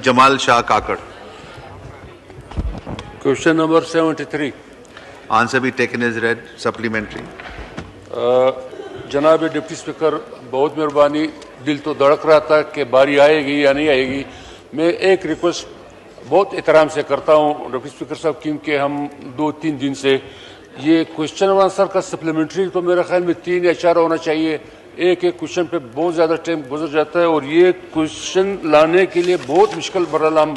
Jamal Shah Kakad. Question number 73. Answer be taken as read. Supplementary. जनाब deputy speaker, बहुत मेहरबानी, दिल तो धड़क रहा था कि बारी आएगी या नहीं आएगी। मैं एक रिक्वेस्ट बहुत एहतराम से करता हूँ डिप्टी स्पीकर साहब, क्योंकि हम 2-3 दिन से ये क्वेश्चन और आंसर का सप्लीमेंट्री तो मेरे ख्याल में 3 या 4 होना चाहिए। एक क्वेश्चन पे बहुत ज़्यादा टाइम गुजर जाता है और ये क्वेश्चन लाने के लिए बहुत मुश्किल बरल हम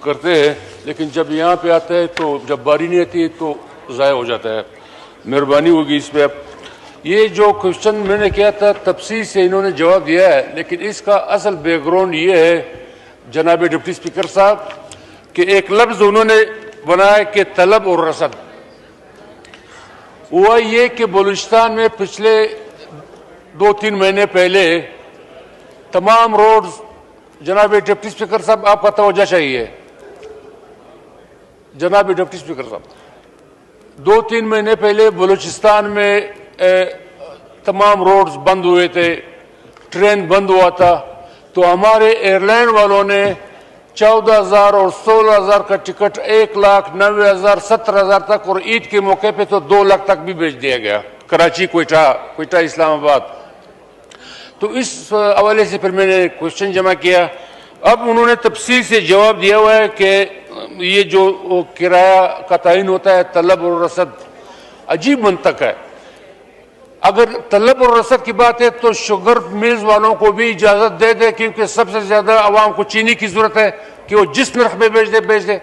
करते हैं, लेकिन जब यहाँ पे आता है तो जब बारी नहीं आती है तो ज़ाया हो जाता है। मेहरबानी होगी इस पर। ये जो क्वेश्चन मैंने किया था तफसील से इन्होंने जवाब दिया है, लेकिन इसका असल बैकग्राउंड ये है जनाब डिप्टी स्पीकर साहब कि एक लफ्ज़ उन्होंने बनाया कि तलब और रसद। हुआ ये कि बलूचिस्तान में पिछले 2-3 महीने पहले तमाम रोड्स, जनाब डिप्टी स्पीकर साहब आपका तवज्जो चाहिए, जनाब डिप्टी स्पीकर साहब, 2-3 महीने पहले बलूचिस्तान में तमाम रोड्स बंद हुए थे, ट्रेन बंद हुआ था, तो हमारे एयरलाइन वालों ने 14,000 और 16,000 का टिकट 1,90,000, 17,000 तक, और ईद के मौके पे तो 2 लाख तक भी बेच दिया गया, कराची, क्वेटा इस्लामाबाद। तो इस हवाले से फिर मैंने क्वेश्चन जमा किया। अब उन्होंने तफसील से जवाब दिया हुआ है कि ये जो किराया का तयन होता है तलब और रसद, अजीब मंतक है। अगर तलब और रसद की बात है तो शुगर मिल्स वालों को भी इजाजत दे दे, क्योंकि सबसे ज्यादा आवाम को चीनी की जरूरत है कि वो जिस नर्ख में बेच दे,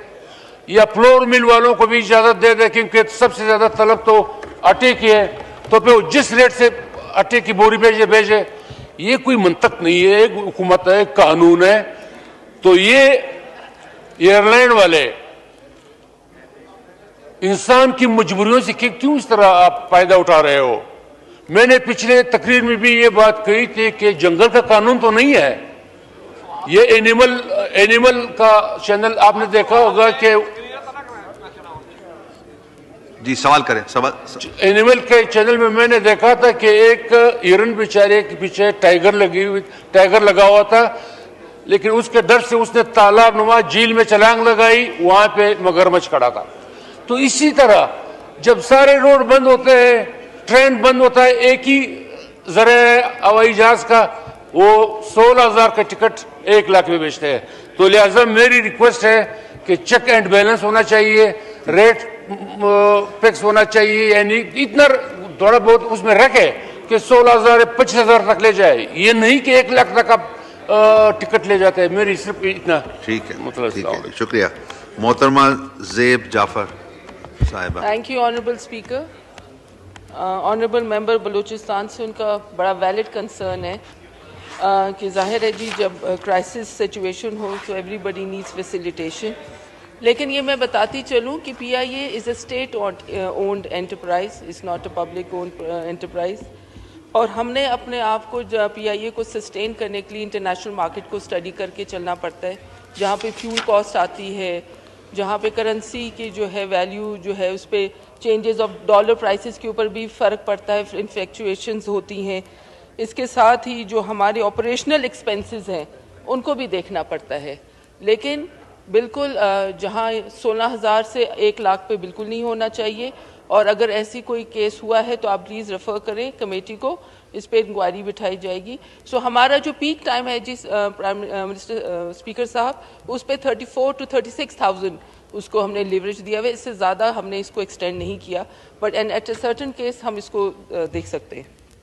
या फ्लोर मिल वालों को भी इजाजत दे दे, क्योंकि सबसे ज्यादा तलब तो आटे की है, तो फिर वो जिस रेट से आटे की बोरी बेचे। ये कोई मंतक नहीं है, एक हुकूमत है, कानून है। तो ये एयरलाइन वाले इंसान की मजबूरियों से क्यों इस तरह आप फायदा उठा रहे हो? मैंने पिछले तकरीर में भी ये बात कही थी कि जंगल का कानून तो नहीं है, ये एनिमल का चैनल आपने देखा होगा कि जी सवाल करें। एनिमल के चैनल में मैंने देखा था कि एक हिरन बेचारे के पीछे टाइगर लगा हुआ था, लेकिन उसके डर से उसने तालाब नुमा झील में छलांग लगाई, वहां पे मगरमच्छ खड़ा था। तो इसी तरह जब सारे रोड बंद होते हैं, ट्रेन बंद होता है, एक ही जरिए हवाई जहाज का, वो 16,000 का टिकट 1 लाख में बेचते हैं। तो लिहाजा मेरी रिक्वेस्ट है कि चेक एंड बैलेंस होना चाहिए, रेट फिक्स होना चाहिए, यानी इतना थोड़ा बहुत उसमें रखे कि 16,000 25,000 तक ले जाए, ये नहीं कि 1 लाख तक आप टिकट ले जाते हैं। मेरी सिर्फ इतना। ठीक है, मतलब शुक्रिया। मोहतरमा ज़ेब जाफर साहिबा। Thank you honourable speaker. Honourable member, Balochistan से उनका बड़ा वैलिड कंसर्न है कि जाहिर है जी जब क्राइसिस सिचुएशन हो तो एवरीबडी नीड्स फैसिलिटेशन, लेकिन ये मैं बताती चलूँ कि PIA is a state owned enterprise, is not a public owned enterprise, और हमने अपने आप को PIA को सस्टेन करने के लिए इंटरनेशनल मार्केट को स्टडी करके चलना पड़ता है, जहाँ पे फ्यूल कॉस्ट आती है, जहाँ पे करेंसी की जो है वैल्यू जो है उस पर चेंजेस ऑफ डॉलर प्राइसेस के ऊपर भी फ़र्क पड़ता है, इन्फ्लेक्चुएशंस होती हैं। इसके साथ ही जो हमारे ऑपरेशनल एक्सपेंसेस हैं उनको भी देखना पड़ता है, लेकिन बिल्कुल जहाँ 16,000 से 1 लाख पे बिल्कुल नहीं होना चाहिए। और अगर ऐसी कोई केस हुआ है तो आप प्लीज़ रेफ़र करें कमेटी को, इस पर इंक्वायरी बिठाई जाएगी। सो हमारा जो पीक टाइम है जी प्राइम मिनिस्टर स्पीकर साहब, उस पर 34 to 36,000 उसको हमने लिवरेज दिया हुआ है, इससे ज़्यादा हमने इसको एक्सटेंड नहीं किया, but and at a certain case हम इसको देख सकते हैं।